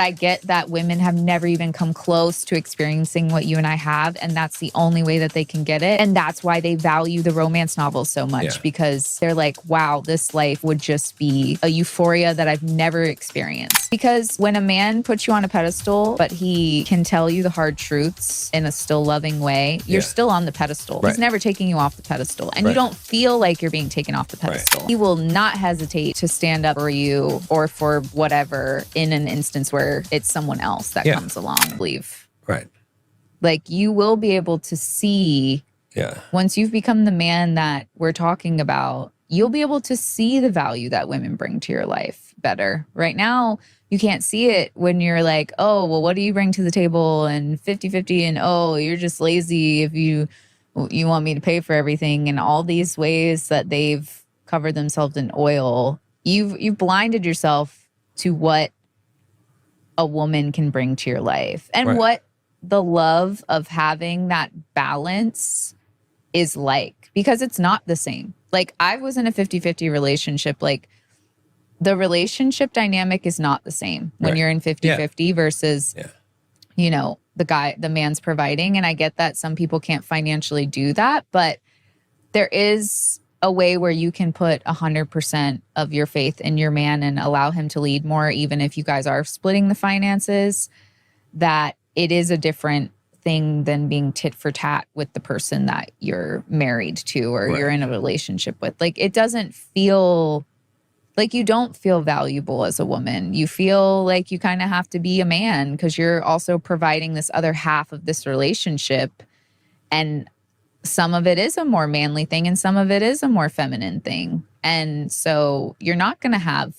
I get that women have never even come close to experiencing what you and I have, and that's the only way that they can get it. And that's why they value the romance novels so much, because they're like, wow, this life would just be a euphoria that I've never experienced. Because when a man puts you on a pedestal, but he can tell you the hard truths in a still loving way, you're still on the pedestal. He's never taking you off the pedestal, and you don't feel like you're being taken off the pedestal. He will not hesitate to stand up for you or for whatever in an instance where it's someone else that comes along, I believe. Right. Like, you will be able to see, once you've become the man that we're talking about, you'll be able to see the value that women bring to your life better. Right now, you can't see it when you're like, oh, well, what do you bring to the table? And 50-50, and oh, you're just lazy if you want me to pay for everything, and all these ways that they've covered themselves in oil. You've blinded yourself to what a woman can bring to your life, and what the love of having that balance is like, because it's not the same. Like, I was in a 50-50 relationship. Like, the relationship dynamic is not the same when you're in 50-50 versus, you know, the man's providing. And I get that some people can't financially do that, but there is a way where you can put 100% of your faith in your man and allow him to lead more, even if you guys are splitting the finances, that it is a different thing than being tit for tat with the person that you're married to or you're in a relationship with. Like, it doesn't feel like, you don't feel valuable as a woman. You feel like you kind of have to be a man because you're also providing this other half of this relationship. And some of it is a more manly thing and some of it is a more feminine thing. And so you're not going to have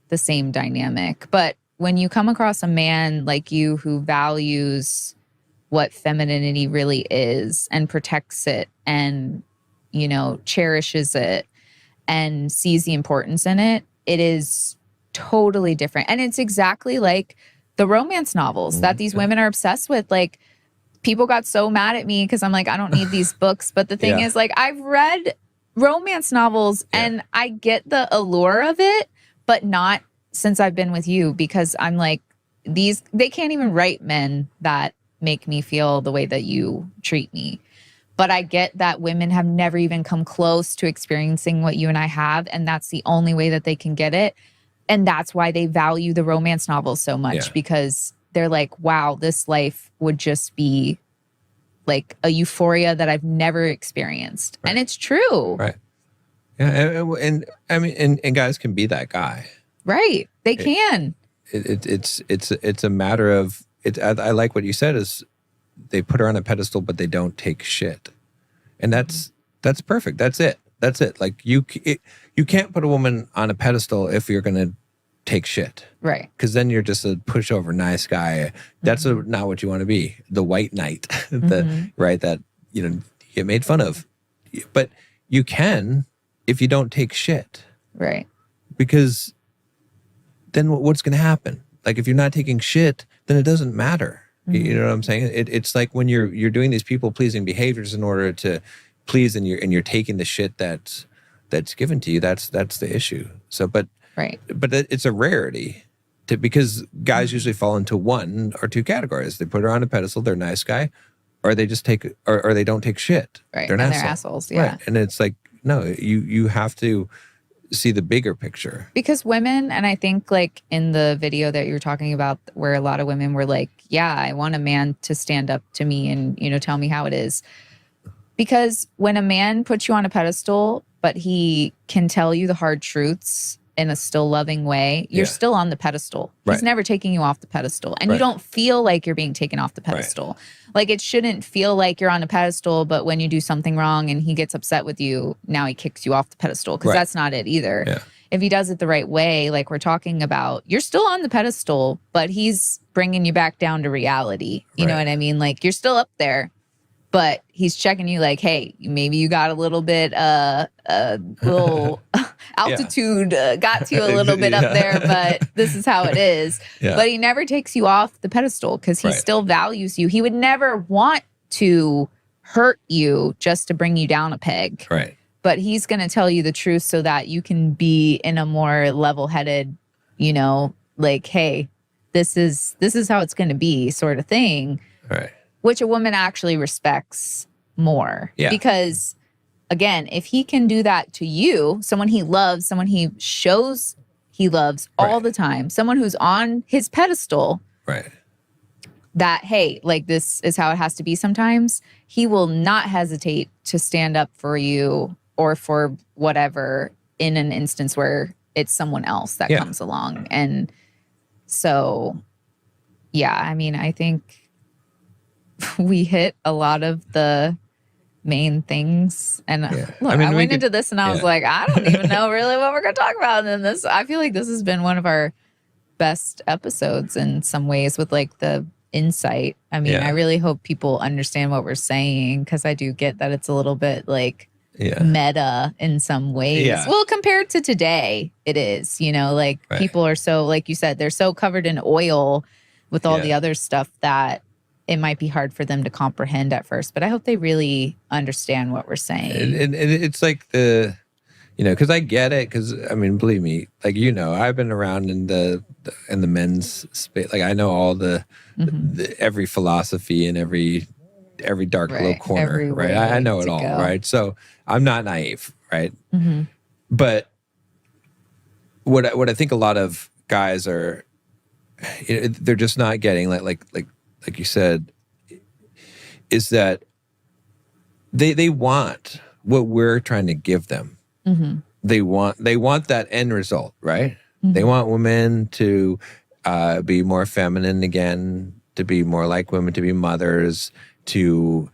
the same dynamic. But when you come across a man like you who values what femininity really is and protects it and, you know, cherishes it and sees the importance in it, it is totally different. And it's exactly like the romance novels that these women are obsessed with. Like, people got so mad at me because I'm like, I don't need these books. But the thing is, like, I've read romance novels and I get the allure of it, but not since I've been with you, because I'm like, they can't even write men that make me feel the way that you treat me. But I get that women have never even come close to experiencing what you and I have. And that's the only way that they can get it. And that's why they value the romance novels so much, because they're like, wow, this life would just be like a euphoria that I've never experienced. And it's true. Right. Yeah. And I mean, and guys can be that guy. Right. They can. It's a matter of, I like what you said is they put her on a pedestal, but they don't take shit. And that's perfect. That's it. Like, you can't put a woman on a pedestal if you're going to take shit. Right. Because then you're just a pushover nice guy. That's not what you want to be. The white knight, that, you know, you get made fun of. But you can if you don't take shit. Right. Because then what's going to happen? Like, if you're not taking shit, then it doesn't matter. You know what I'm saying? It's like when you're doing these people pleasing behaviors in order to please, and you're taking the shit that's given to you. That's the issue. So, but it's a rarity because guys usually fall into one or two categories. They put her on a pedestal. They're a nice guy, or they just take, or they don't take shit. Right. They're they're assholes. Yeah. Right. And it's like, no, you have to see the bigger picture. Because women, and I think like in the video that you were talking about where a lot of women were like, yeah, I want a man to stand up to me and, you know, tell me how it is. Because when a man puts you on a pedestal, but he can tell you the hard truths in a still loving way, you're still on the pedestal. He's never taking you off the pedestal. And you don't feel like you're being taken off the pedestal. Like, it shouldn't feel like you're on a pedestal, but when you do something wrong and he gets upset with you, now he kicks you off the pedestal, because that's not it either. Yeah. If he does it the right way, like we're talking about, you're still on the pedestal, but he's bringing you back down to reality. You know what I mean? Like, you're still up there, but he's checking you like, hey, maybe you got a little bit, little altitude got to you a little bit up there, but this is how it is. But he never takes you off the pedestal because he still values you. He would never want to hurt you just to bring you down a peg. Right. But he's going to tell you the truth so that you can be in a more level-headed, you know, like, hey, this is how it's going to be, sort of thing. Right. Which a woman actually respects more. Yeah. Because again, if he can do that to you, someone he loves, someone he shows he loves all the time, someone who's on his pedestal, right, that, hey, like, this is how it has to be sometimes, he will not hesitate to stand up for you or for whatever in an instance where it's someone else that comes along. And so, yeah, I mean, I think we hit a lot of the main things. And look, I went into this and I was like, I don't even know really what we're going to talk about. And then I feel like this has been one of our best episodes in some ways, with like the insight. I mean, I really hope people understand what we're saying, because I do get that it's a little bit like meta in some ways. Well, compared to today, it is, you know, like people are so, like you said, they're so covered in oil with all the other stuff that it might be hard for them to comprehend at first. But I hope they really understand what we're saying. And it's like the, you know, because I get it. Because I mean, believe me, like, you know, I've been around in the men's space. Like, I know all the every philosophy and every dark little corner, right? I know it all, right? So I'm not naive, right? But what I think a lot of guys are, you know, they're just not getting, like you said, is that they want what we're trying to give them. They want that end result, right? They want women to be more feminine again, to be more like women, to be mothers, to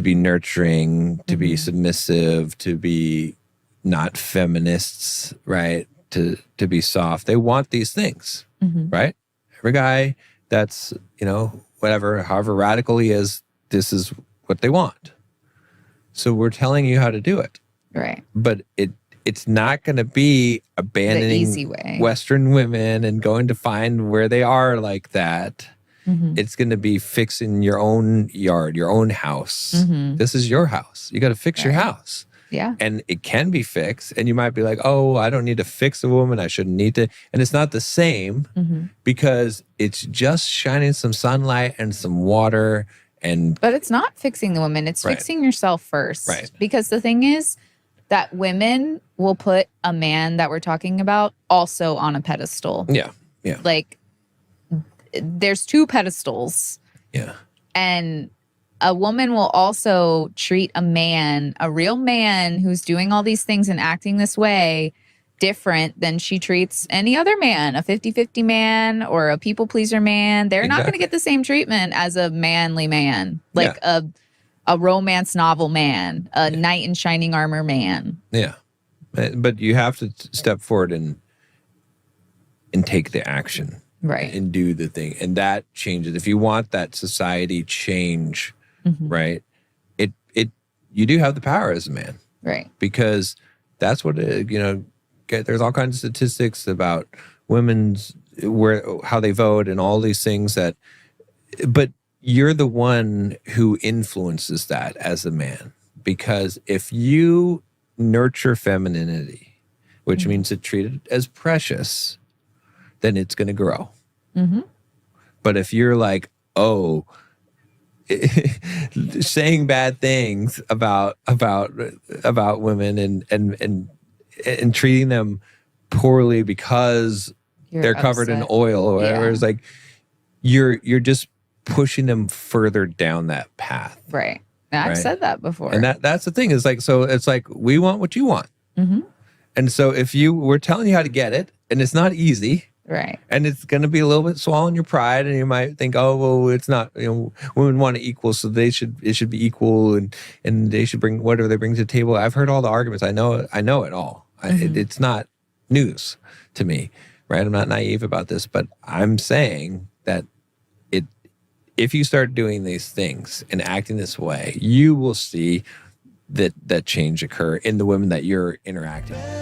be nurturing, to be submissive, to be not feminists, right? To be soft. They want these things, right? Every guy that's, you know, whatever, however radical he is, this is what they want. So we're telling you how to do it. Right. But it's not going to be abandoning the easy way. Western women and going to find where they are like that. It's going to be fixing your own yard, your own house. This is your house. You got to fix your house. Yeah. And it can be fixed. And you might be like, oh, I don't need to fix a woman. I shouldn't need to. And it's not the same because it's just shining some sunlight and some water. But it's not fixing the woman. It's fixing yourself first. Right. Because the thing is that women will put a man that we're talking about also on a pedestal. Yeah. Yeah. Like, there's two pedestals. Yeah. And a woman will also treat a man, a real man who's doing all these things and acting this way, different than she treats any other man, a 50-50 man or a people pleaser man. They're not going to get the same treatment as a manly man, like a romance novel man, a knight in shining armor man. Yeah. But you have to step forward and take the action. Right. And do the thing. And that changes. If you want that society change, right, you do have the power as a man. Right. Because that's what, you know, there's all kinds of statistics about women's, how they vote and all these things but you're the one who influences that as a man. Because if you nurture femininity, which means to treat it as precious, then it's going to grow. But if you're like, oh, saying bad things about women and treating them poorly because they're covered in oil or whatever, it's like you're just pushing them further down that path. Right. I've said that before. And that's the thing. Is like, so it's like, we want what you want. And so if we're telling you how to get it, and it's not easy. Right. And it's going to be a little bit swallowing your pride, and you might think, oh, well, it's not, you know, women want to equal, so it should be equal, and they should bring whatever they bring to the table. I've heard all the arguments. I know it all. It's not news to me, right? I'm not naive about this, but I'm saying that if you start doing these things and acting this way, you will see that change occur in the women that you're interacting with.